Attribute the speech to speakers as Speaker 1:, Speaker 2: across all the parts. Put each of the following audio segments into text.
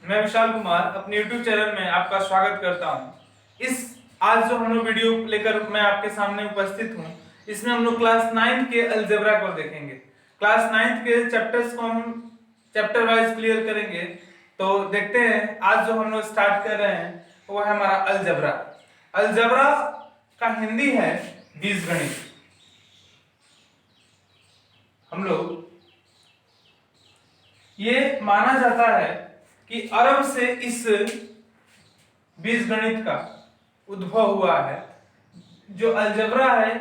Speaker 1: मैं विशाल कुमार अपने YouTube channel में आपका स्वागत करता हूं। इस आज जो हम लोग वीडियो लेकर मैं आपके सामने उपस्थित हूं, इसमें हम लोग क्लास 9 के अलजेब्रा को देखेंगे। क्लास 9 के चैप्टर्स को हम चैप्टर वाइज क्लियर करेंगे। तो देखते हैं आज जो हम लोग स्टार्ट कर रहे हैं वो है हमारा अलजेब्रा। अलजेब्रा का हिंदी है बीजगणित। हम लोग ये माना जाता है कि अरब से इस बीजगणित का उद्भव हुआ है। जो अलजेब्रा है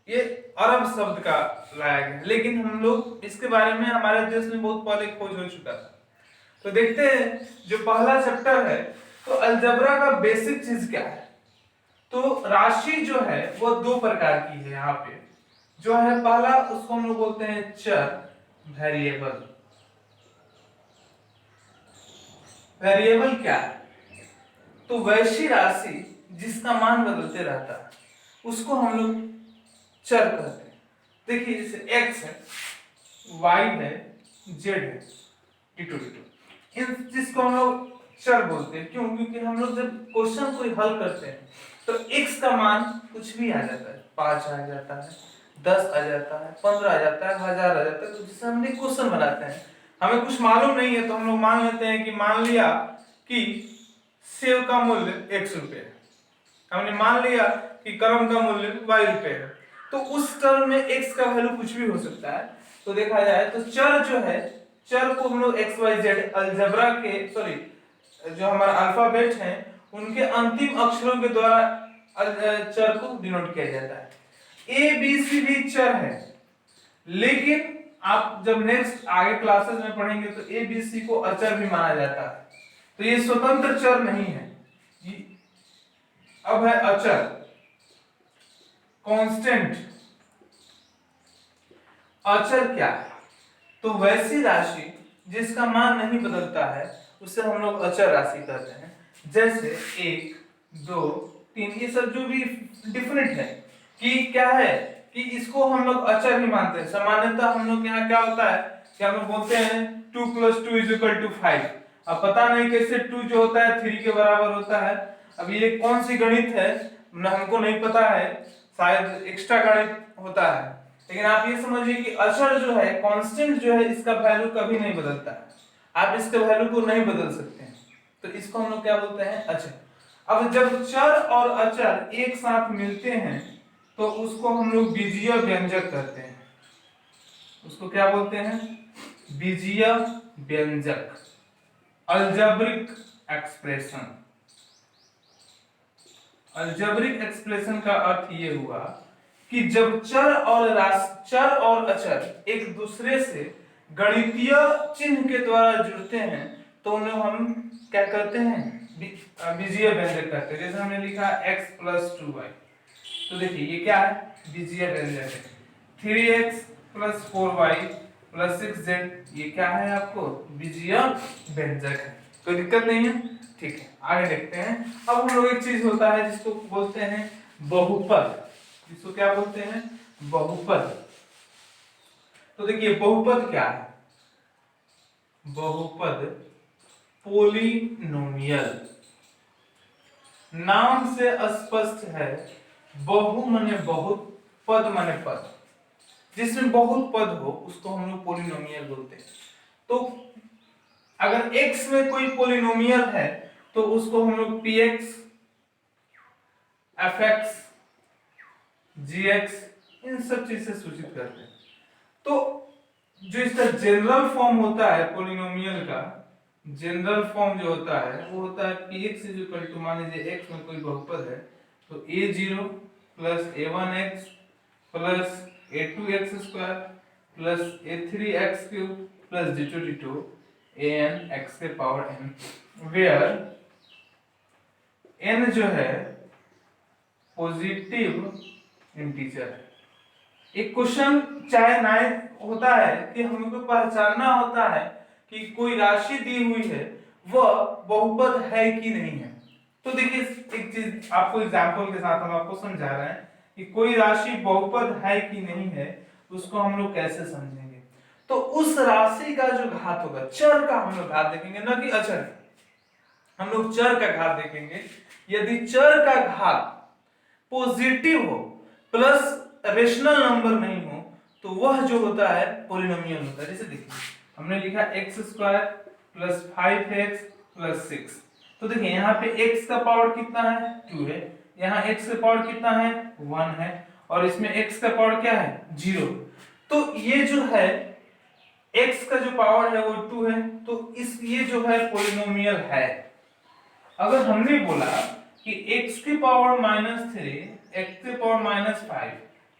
Speaker 1: ये अरब शब्द का लाया गया, लेकिन हम लोग इसके बारे में हमारे देश में बहुत पहले खोज हो चुका था। तो देखते हैं जो पहला चैप्टर है, तो अलजेब्रा का बेसिक चीज क्या है। तो राशि जो है वो दो प्रकार की है। यहाँ पे जो है पहला, उसको हम लोग बोलते हैं चर, वेरिएबल। वेरिएबल क्या है? तो वैसी राशि जिसका मान बदलते रहता है उसको हम लोग चर कहते हैं। देखिए जैसे x है, y है, z है, टिटो टिटो, इन जिसको हम लोग चर बोलते हैं। क्यों? क्योंकि हम लोग जब क्वेश्चन कोई हल करते हैं तो x का मान कुछ भी आ जाता है, 5 आ जाता है, 10 आ जाता है, 15 आ जाता है, 1000 आ जाता है। तो जिससे हम क्वेश्चन बनाते हैं, हमें कुछ मालूम नहीं है तो हम लोग मान लेते हैं कि मान लिया कि सेव का मूल्य 100 रुपये है, हमने मान लिया कि कलम का मूल्य y रुपये है। तो उस टर्म में x का वैल्यू कुछ भी हो सकता है। तो देखा जाए तो चर जो है, चर को हम लोग एक्स वाई जेड अलजेब्रा के जो हमारा अल्फाबेट है उनके अंतिम अक्षरों के द्वारा चर को डिनोट किया जाता है। ए बी सी भी चर है, लेकिन आप जब नेक्स्ट आगे क्लासेस में पढ़ेंगे तो ए बी सी को अचर भी माना जाता है। तो ये स्वतंत्र चर नहीं है, अब है अचर, कांस्टेंट। अचर क्या है? तो वैसी राशि जिसका मान नहीं बदलता है उसे हम लोग अचर राशि कहते हैं। जैसे 1, 2, 3, ये सब जो भी डिफरेंट है कि क्या है कि इसको हम लोग अचर ही मानते हैं। सामान्यतः हम लोग यहाँ क्या होता है कि हम लोग बोलते हैं 2 + 2 = 5। अब पता नहीं कैसे 2 जो होता है 3 के बराबर होता है। अब ये कौन सी गणित है हमको नहीं पता है, शायद एक्स्ट्रा गणित होता है। लेकिन आप ये समझिए कि अचर जो है, कांस्टेंट जो है, इसका वैल्यू कभी नहीं बदलता है। आप इसके वैल्यू को नहीं बदल सकते हैं, तो इसको हम लोग क्या बोलते हैं? अचर। अब जब चर और अचर एक साथ मिलते हैं तो उसको हम लोग बीजीय व्यंजक कहते हैं। उसको क्या बोलते हैं? बीजीय व्यंजक, अलजेब्रिक एक्सप्रेशन। अलजेब्रिक एक्सप्रेशन का अर्थ ये हुआ कि जब चर और अचर एक दूसरे से गणितीय चिन्ह के द्वारा जुड़ते हैं तो उन्हें हम क्या कहते हैं? बीजीय व्यंजक कहते हैं। जैसे हमने लिखा x + 2y, तो देखिए ये क्या है? बीजीय व्यंजक है। 3x + 4y + 6z, ये क्या है आपको? बीजीय व्यंजक है। कोई दिक्कत नहीं है, ठीक है। आगे देखते हैं। अब हम लोग एक चीज होता है जिसको बोलते हैं बहुपद। इसको क्या बोलते हैं? बहुपद। तो देखिए बहुपद क्या है? बहुपद पोलिनोमियल, नाम से स्पष्ट है। बहु माने बहुत, पद माने पद। जिसमें बहुत पद हो उसको हम लोग पोलिनोमियल बोलते हैं। तो अगर x में कोई पोलिनोमियल है तो उसको हम लोग px, fx, gx, इन सब चीज से सूचित करते हैं। तो जो इसका जनरल फॉर्म होता है पोलिनोमियल का, जनरल फॉर्म जो होता है वो होता है px = मान लीजिए x में कोई बहुपद है तो a0 + a1x + a2x² + a3x³ + d2 an x⁴n, where n जो है पॉजिटिव इंटीजर है। एक क्वेश्चन चाहे ना होता है कि हमको पहचानना होता है कि कोई राशि दी हुई है वह बहुपद है कि नहीं है। तो देखिए एक चीज आपको एग्जांपल के साथ हम आपको समझा रहे हैं कि कोई राशि बहुपद है कि नहीं है, उसको हम लोग कैसे समझेंगे। तो उस राशि का जो घात होगा, चर का हम लोग घात देखेंगे, ना कि अचर। हम लोग चर का घात देखेंगे। यदि चर का घात पॉजिटिव हो प्लस रेशनल नंबर नहीं हो तो वह जो होता है पॉलिनोमियल होता है। जैसे देखिए हमने लिखा x square plus 5x plus 6। तो देखिए यहाँ पे x का पावर कितना है 2 है, यहाँ x का पावर कितना है 1 है, और इसमें x का पावर क्या है 0। तो ये जो है x का जो पावर है वो 2 है, तो इस ये जो है पॉलिनोमियल है। अगर हमने बोला कि x की पावर -3 x की पावर -5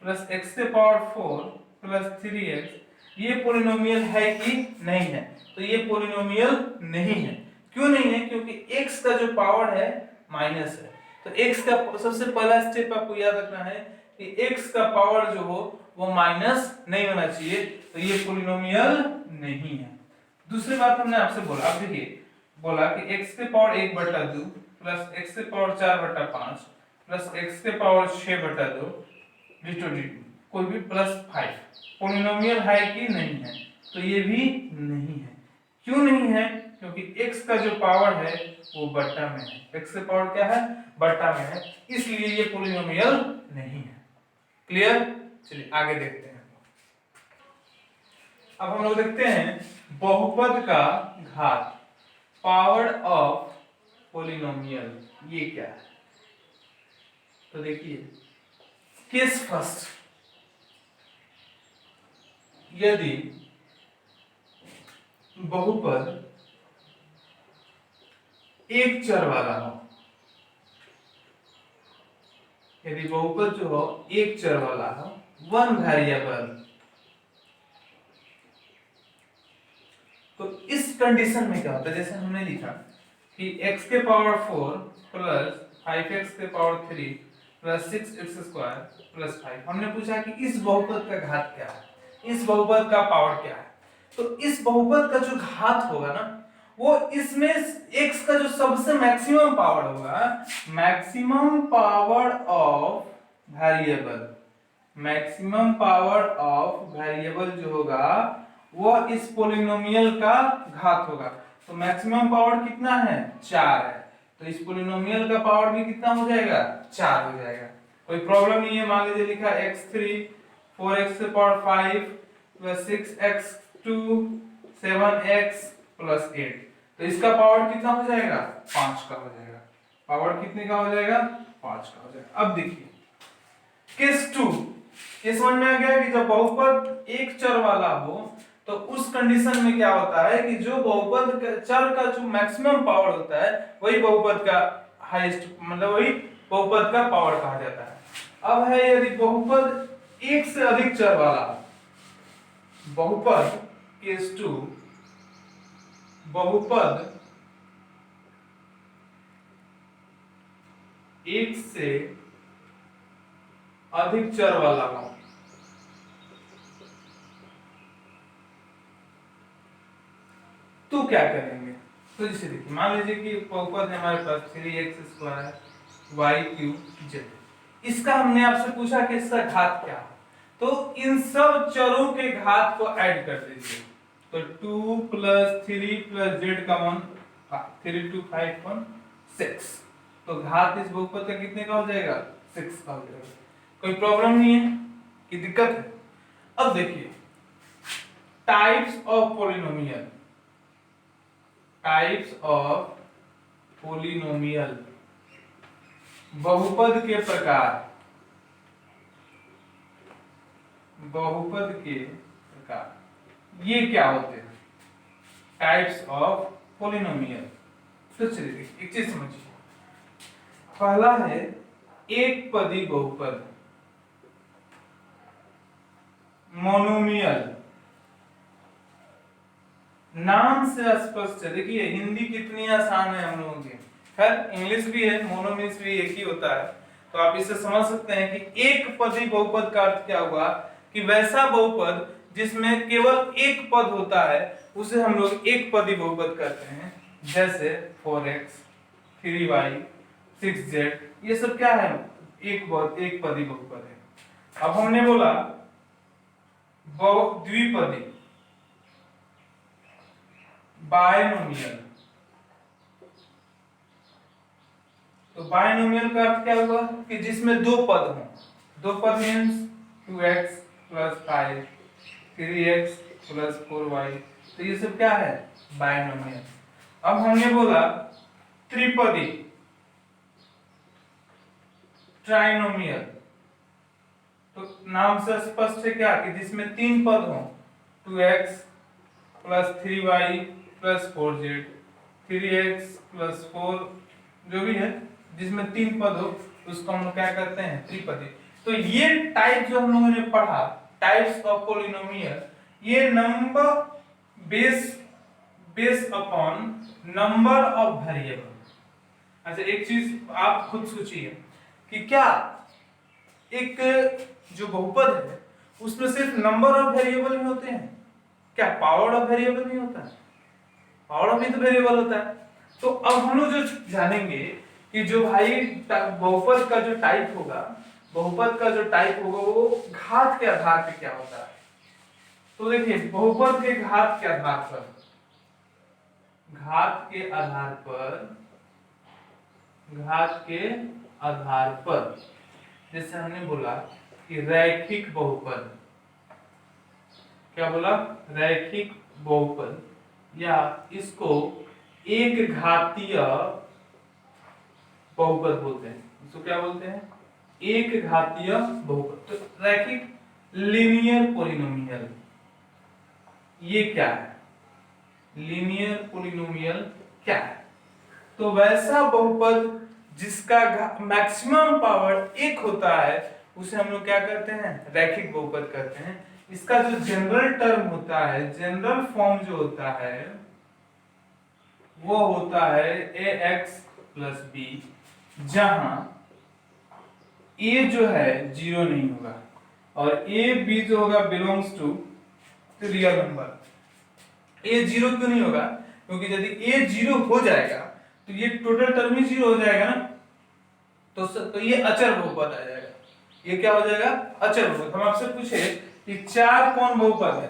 Speaker 1: प्लस x की पावर 4 प्लस 3x ये पॉलिनोमियल है कि नहीं है, तो ये पॉलिनोमियल नहीं है। क्यों नहीं है? क्योंकि x का जो पावर है माइनस है। तो x का सबसे पहला स्टेप आपको याद रखना है कि x का पावर जो हो वो माइनस नहीं होना चाहिए, तो ये पॉलिनोमियल नहीं है। दूसरी बात हमने आपसे बोला, अब देखिए बोला कि x के पावर 1/2 प्लस x के पावर 4/5 प्लस x के पावर 6/2 डिटो कोई भी प्लस 5 पॉलिनोमियल है कि नहीं है, तो ये भी नहीं है। क्यों नहीं है? क्योंकि x का जो पावर है वो बट्टा में है, x का पावर क्या है बट्टा में है, इसलिए ये पॉलिनोमियल नहीं है। क्लियर? चलिए आगे देखते हैं। अब हम लोग देखते हैं बहुपद का घात, पावर ऑफ पॉलिनोमियल, ये क्या है। तो देखिए केस फर्स्ट, यदि बहुपद एक चर वाला हो, यदि बहुपद जो हो एक चर वाला हो, वन वेरिएबल, तो इस कंडीशन में क्या होता है, जैसे हमने लिखा कि x के पावर 4 प्लस 5x के power 3 plus 6x square plus 5। हमने पूछा कि इस बहुपद का घात क्या है, इस बहुपद का पावर क्या है। तो इस बहुपद का जो घात होगा ना वो इसमें x का जो सबसे मैक्सिमम पावर होगा, maximum power of variable, maximum power of variable जो होगा वो इस पॉलिनोमियल का घात होगा। तो मैक्सिमम पावर कितना है 4 है, तो इस पॉलिनोमियल का पावर भी कितना हो जाएगा 4 हो जाएगा। कोई प्रॉब्लम नहीं है। मान लीजिए लिखा x3 4x के power 5 plus 6x2 7x plus 8, तो इसका पावर कितना हो जाएगा 5 का हो जाएगा। पावर कितने का हो जाएगा 5 का हो जाएगा। अब देखिए केस 2, ये समझ में आ गया कि जब बहुपद एक चर वाला हो तो उस कंडीशन में क्या होता है कि जो बहुपद चर का जो मैक्सिमम पावर होता है वही बहुपद का हाईएस्ट, मतलब वही बहुपद का पावर कहा जाता है। अब है यदि बहुपद एक से अधिक चर वाला, बहुपद केस 2, बहुपद एक से अधिक चर वाला हो, तो क्या करेंगे। तो जैसे देखिए मान लीजिए कि बहुपद है हमारे पास 3x² y³ z, इसका हमने आपसे पूछा कि इसका घात क्या है, तो इन सब चरों के घात को ऐड कर दीजिए। तो 2 + 3 + z का मान 3 2 5 1 6, तो घात इस बहुपद का कितने का हो जाएगा 6 का हो जाएगा। कोई प्रॉब्लम नहीं है कि दिक्कत है। अब देखिए types of polynomial, types of polynomial, बहुपद के प्रकार, बहुपद के प्रकार ये क्या होते हैं टाइप्स ऑफ पॉलिनोमियल। तो चलिए एक चीज समझिए, पहला है एक पदी बहुपद, मोनोमियल। नाम से स्पष्ट है, देखिए हिंदी कितनी आसान है हम लोगों की, खैर इंग्लिश भी है, मोनोमियल्स भी एक ही होता है, तो आप इसे समझ सकते हैं कि एक पदी बहुपद का अर्थ क्या हुआ कि वैसा बहुपद जिसमें केवल एक पद होता है उसे हम लोग एक पदी बहुपद कहते हैं। जैसे 4x 3y 6z, ये सब क्या है एक पदी बहुपद है। अब हमने बोला द्विपदी, बायनोमियल, तो बायनोमियल का अर्थ क्या हुआ कि जिसमें दो पद हों। दो पद means 2x plus 5 3x plus 4y, तो ये सब क्या है बायनोमियल। अब हमने बोला त्रिपदी ट्राइनोमियल, तो नाम से स्पष्ट है क्या कि जिसमें तीन पद हों 2x plus 3y plus 4z 3x plus 4 जो भी है जिसमें तीन पद हो उसको हम लोग क्या करते हैं त्रिपदी। तो ये टाइप जो हम लोगों ने पढ़ा टाइप्स ऑफ पोलिनोमियल, ये number base upon number of variable. अच्छा एक चीज आप खुद सोचिए कि क्या एक जो बहुपद है उसमें सिर्फ नंबर ऑफ वेरिएबल ही होते हैं, क्या पावर ऑफ वेरिएबल नहीं होता? पावर ऑफ भी तो वेरिएबल होता है। तो अब हम लोग जो जानेंगे कि जो भाई बहुपद का जो टाइप होगा, बहुपद का जो टाइप होगा वो घात के आधार पे क्या होता है। तो देखिए बहुपद के घात के आधार पर, घात के आधार पर, घात के आधार पर जैसे हमने बोला कि रैखिक बहुपद, क्या बोला रैखिक बहुपद, या इसको एक घातीय बहुपद बोलते हैं। इसको क्या बोलते हैं एक घातीय बहुपद। तो रैखिक लीनियर पोलिनोमियल ये क्या है, लीनियर पोलिनोमियल क्या है? तो वैसा बहुपद जिसका मैक्सिमम पावर एक होता है उसे हम लोग क्या करते हैं रैखिक बहुपद कहते हैं। इसका जो जनरल टर्म होता है, जनरल फॉर्म जो होता है वो होता है ax प्लस b, जहां a जो है जीरो नहीं होगा और a b जो होगा belongs to real number. a zero क्यों नहीं होगा? क्योंकि यदि a जीरो हो जाएगा तो ये टोटल टर्म ही जीरो हो जाएगा ना, तो ये अचर बहुपद आ जाएगा। ये क्या हो जाएगा अचर बहुपद। हम आपसे पूछे कि चार कौन बहुपद है,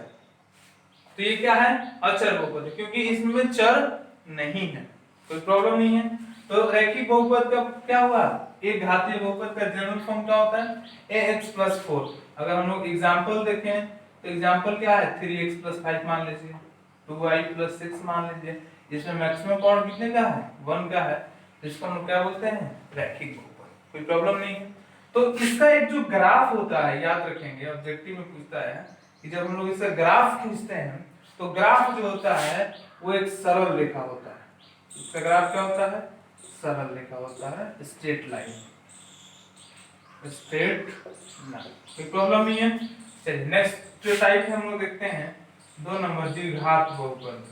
Speaker 1: तो ये क्या है अचर बहुपद है, क्योंकि इसमें चर नहीं है, कोई प्रॉब्लम नहीं है। तो रैखिक बहुपद का क्या हुआ, एक घातीय बहुपद का जनरल फॉर्म क्या होता है ax प्लस 4। अगर हम लोग एग्जांपल देखें तो एग्जांपल क्या है 3x प्लस 5 मान लीजिए, 2y प्लस 6 मान लीजिए, इसमें मैक्सिमम पावर कितने का है 1 का है, तो इसको हम लोग क्या बोलते हैं रैखिक बहुपद, कोई प्रॉब्लम नहीं है। तो इसका एक जो ग्राफ होता है याद रखेंगे, ऑब्जेक्टिव में पूछता है कि जब हम लोग इसका ग्राफ खींचते हैं तो ग्राफ जो होता है वो एक सरल रेखा होता है। इसका ग्राफ क्या होता है सरल रेखा होता है, स्ट्रेट लाइन, स्ट्रेट लाइन, कोई प्रॉब्लम नहीं है। चलिए नेक्स्ट जो टाइप है हम लोग देखते हैं 2 नंबर द्विघात बहुपद।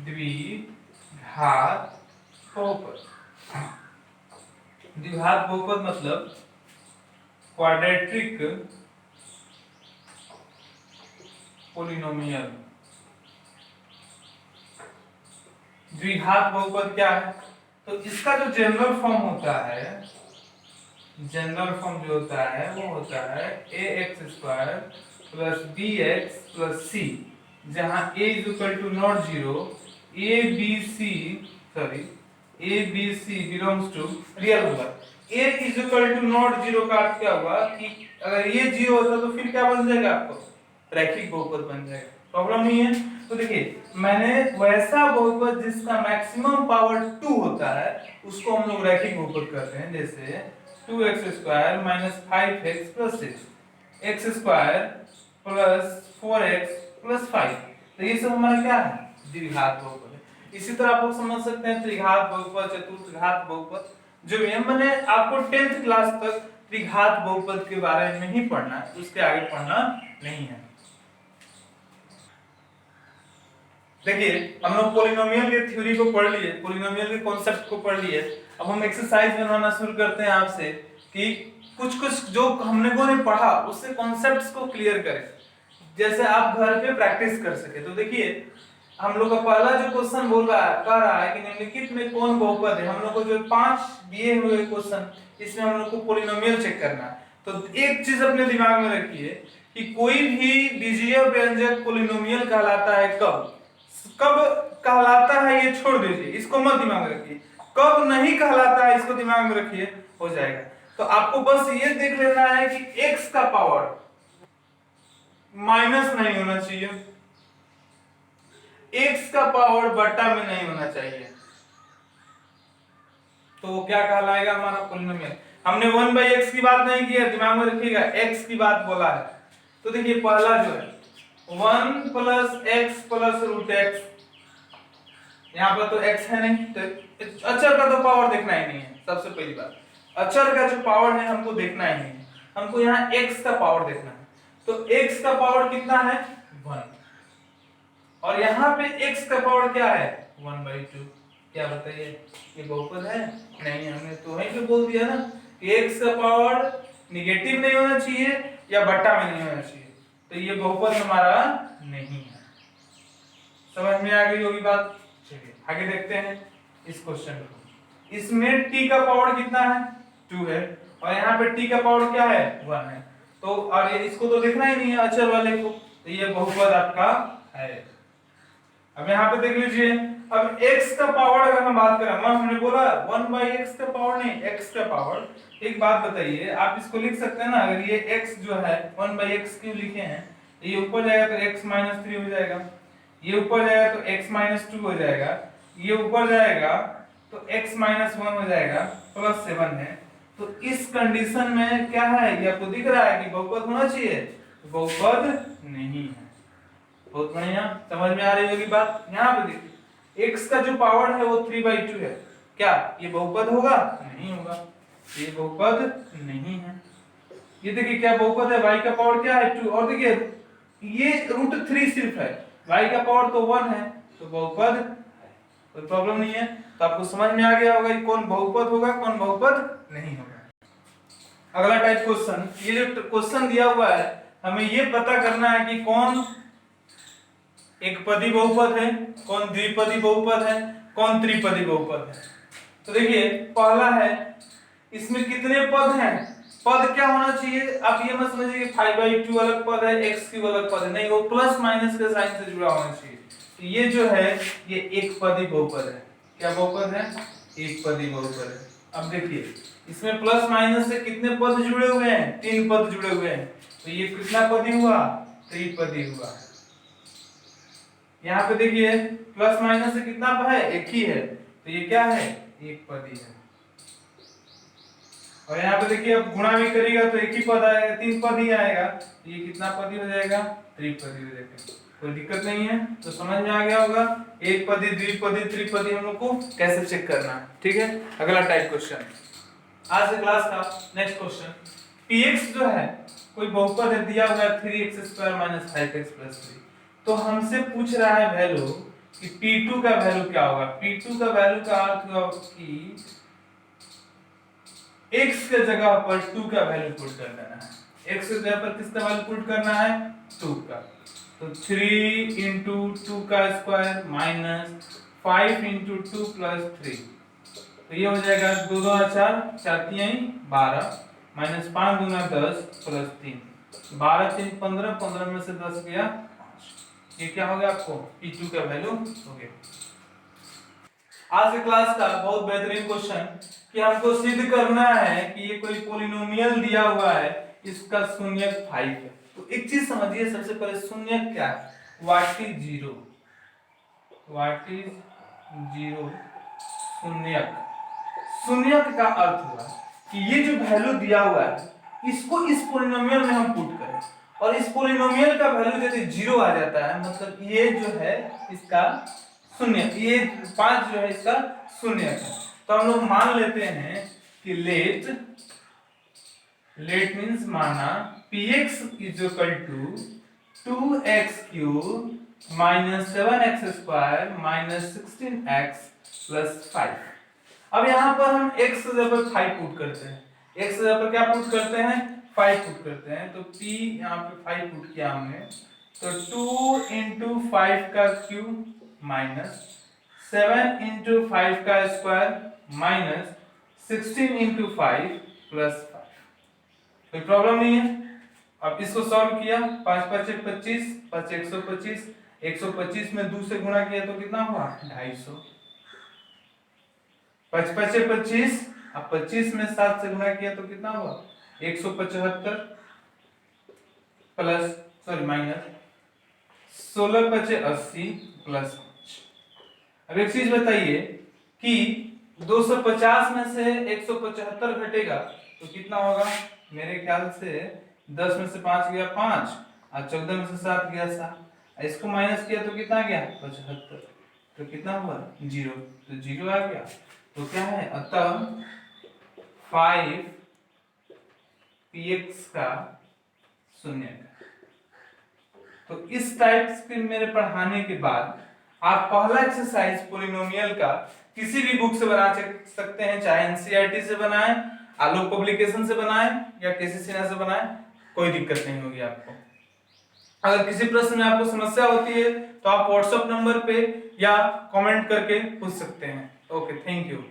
Speaker 1: द्विघात बहुपद, द्विघात बहुपद मतलब क्वाड्रेटिक पोलिनोमियल। द्विघात बहुपद क्या है, तो इसका जो जनरल फॉर्म होता है, जनरल फॉर्म जो होता है वो होता है ax square plus bx plus c, जहां a is equal to not zero, a b c belongs to real number. a is equal to not zero का अर्थ क्या हुआ कि अगर ये जीरो होता तो फिर क्या बन जाएगा आपको रैखिक बहुपद बन जाएगा, प्रॉब्लम नहीं है। तो देखिए मैंने वैसा बहुपद जिसका मैक्सिमम पावर 2 होता है उसको हम लोग रैखिक बहुपद कहते हैं। जैसे 2x square minus 5x plus 6, x square plus 4x plus 5, तो ये सब हमारा क्या है द्विघात बहुपद है। इसी तरह आप लोग समझ सकते हैं त्रिघात बहुपद, चतुर्थघात बहुपद, जो भी मैंने आपको 10th क्लास तक त्रिघात बहुपद के बारे में ही पढ़ना है, उसके आगे पढ़ना नहीं है। देखिए हम लोग पोलिनोमियल के थ्योरी को पढ़ लिए, पोलिनोमियल के कॉन्सेप्ट को पढ़ लिए। अब हम एक्सरसाइज बनवाना शुरू करते हैं आपसे कि कुछ जो हमने को ने पढ़ा उससे कॉन्सेप्ट्स को क्लियर करें, जैसे आप घर पे प्रैक्टिस कर सके। तो देखिए हम लोग का पहला जो क्वेश्चन बोल रहा है, कह रहा है कि निम्नलिखित में कौन बहुपद है। हम लोग को जो 5 दिए हुए क्वेश्चन, इसमें हम लोग को पोलिनोमियल चेक करना है। तो एक चीज अपने दिमाग में रखिए कि कोई भी बीजीय व्यंजक पोलिनोमियल कहलाता है कब, कब कहलाता है ये छोड़ दीजिए, इसको मत दिमाग में रखिए। कब नहीं कहलाता है, इसको दिमाग में रखिए, हो जाएगा। तो आपको बस ये देख लेना है कि x का पावर माइनस नहीं होना चाहिए, x का पावर बटा में नहीं होना चाहिए, तो वो क्या कहलाएगा, हमारा पॉलिनोमियल। हमने 1/x की बात नहीं की है, दिमाग में रखिएगा, x की बात बोला है। तो देखिए पहला जो है 1 + x + √x, यहाँ पर तो x है नहीं, तो अचर का तो पावर देखना ही नहीं है। सबसे पहली बात, अचर का जो पावर है हमको देखना ही नहीं है, हमको यहाँ x का पावर देखना है। तो x का पावर कितना है, 1, और यहाँ पे x का पावर क्या है, 1/2। क्या बताइए, ये बहुपद है? नहीं, हमने तो वहीं पे बोल दिया ना कि x का पावर निगेटिव नहीं होना चाहिए या बट्टा में नहीं होना चाहिए, तो ये बहुपद हमारा नहीं है। समझ में आ गई होगी बात? चलिए आगे देखते हैं इस क्वेश्चन को। इसमें t का पावर कितना है, 2 है, और यहाँ पे t का पावर क्या है, 1 है। तो और इसको तो देखना ही नहीं है अचर वाले को, तो ये बहुपद आपका है। अब यहाँ पे देख लीजिए, अब x का पावर अगर हम बात करें, हमने बोला 1/x का पावर नहीं, x का पावर। एक बात बताइए, आप इसको लिख सकते हैं ना, अगर ये x जो है 1/x क्यों लिखे हैं, ये ऊपर जाएगा तो x - 3 हो जाएगा, ये ऊपर जाएगा तो x - 2 हो जाएगा, ये ऊपर जाएगा तो x - 1 हो जाएगा, +7 है। तो इस कंडीशन में क्या है, ये आपको दिख रहा है कि बहुपद होना चाहिए, तो बहुपद नहीं है। बहुत बढ़िया, समझ में आ रही होगी बात। यहाँ पे देखिए x का जो पावर है वो 3/2 है, क्या ये बहुपद होगा, नहीं होगा, ये बहुपद नहीं है। ये देखिए क्या बहुपद है, y का पावर क्या है, 2, और देखिए ये √3 सिर्फ है, y का पावर तो 1 है, तो बहुपद है, कोई प्रॉब्लम नहीं है। तो आपको समझ में आ गया होगा कि कौन बहुपद होगा, कौन बहुपद नहीं होगा। अगला टाइप क्वेश्चन, ये जो क्वेश्चन दिया हुआ है, हमें ये पता करना है कि कौन एक पदी बहुपद है, कौन द्विपदी बहुपद है, कौन त्रिपदी बहुपद है। तो देखिए पहला है, इसमें कितने पद हैं, पद क्या होना चाहिए, आप ये मत समझिए कि 5/2 अलग पद है, x³ अलग पद है, नहीं, वो प्लस माइनस के साइन से जुड़ा होना चाहिए। तो ये जो है ये एक पदी बहुपद है। क्या बहुपद है, एक पदी बहुपद है। अब देखिए इसमें प्लस माइनस से कितने पद जुड़े हुए हैं, 3 पद जुड़े हुए हैं, तो ये कितना पदी हुआ, त्रिपदी हुआ। यहाँ पे देखिए प्लस माइनस से कितना है, एक ही है, तो ये क्या है, एक पदी है। और यहाँ पे देखिए अब गुणा भी करेगा तो एक ही पद आएगा, 3 पद ही आएगा, तो ये कितना पदी हो जाएगा, त्रिपदी हो जाएगा। कोई दिक्कत नहीं है, तो समझ में आ गया होगा एक पदी, द्विपदी, त्रिपदी हम लोग को कैसे चेक करना है। ठीक है, अगला टाइप क्वेश्चन आज के क्लास का नेक्स्ट क्वेश्चन, px जो है कोई बहुपद है, दिया हुआ है 3x² - 5x + 3। तो हमसे पूछ रहा है वैल्यू कि P2 का वैल्यू क्या होगा। P2 का वैल्यू का अर्थ हुआ कि x के जगह पर 2 का वैल्यू पुट कर देना है। x के जगह पर किसका वैल्यू पुट करना है, 2 का। तो 3 × 2 का स्क्वायर - 5 × 2 + 3, तो ये हो जाएगा 2 2 4 4 3 12 -5 2 10 + 3, 12 3 15, 15 में से 10 गया, ये क्या हो गया आपको, P2 का वैल्यू हो गया। आज के क्लास का बहुत बेहतरीन क्वेश्चन कि हमको सिद्ध करना है कि ये कोई पॉलिनोमियल दिया हुआ है, इसका शून्यक 5 है। तो एक चीज समझिए, सबसे पहले शून्यक क्या है, what is zero, what is zero, शून्यक। शून्यक का अर्थ हुआ कि ये जो वैल्यू दिया हुआ है इसको इस पॉलिनोमियल में हम पुट करें, और इस पॉलिनोमियल का वैल्यू यदि 0 आ जाता है, मतलब ये जो है इसका शून्य, ये 5 जो है इसका शून्य है। तो हम लोग मान लेते हैं कि लेट मीन्स माना px = 2x³ - 7x² - 16x + 5। अब यहाँ पर हम x की जगह पर 5 पुट करते हैं, x की जगह पर क्या पुट करते हैं, 5 पुट करते हैं। तो p यहाँ पे 5 पुट किया हमने, तो 2 × 5 का क्यूब माइनस 7 × 5 का स्क्वायर माइनस 16 × 5 + 5। कोई प्रॉब्लम नहीं है। अब इसको सॉल्व किया, 5 5 25, 5 125, 125 में 2 से गुणा किया तो कितना हुआ, 250। 5 5 25, अब 25 में 7 से गुणा किया तो कितना हुआ 175 प्लस सॉरी माइनस 16 5 80 प्लस 5। अब एक चीज बताइए कि 250 में से 175 घटेगा तो कितना होगा, मेरे ख्याल से 10 में से 5 गया 5 और 14 में से 7 गया 7, इसको माइनस किया तो कितना गया 75, तो कितना हुआ 0, तो 0 आ गया। तो क्या है, अतः 5 px का शून्य का। तो इस टाइप के मेरे पढ़ाने के बाद आप पहला एक्सरसाइज पोलिनोमियल का किसी भी बुक से बना सकते हैं, चाहे एनसीईआरटी से बनाएं, आलोक पब्लिकेशन से बनाएं या केसी सिन्हा से बनाएं, कोई दिक्कत नहीं होगी आपको। अगर किसी प्रश्न में आपको समस्या होती है तो आप व्हाट्सएप नंबर पे या कमेंट करके पूछ सकते हैं। Okay, thank you.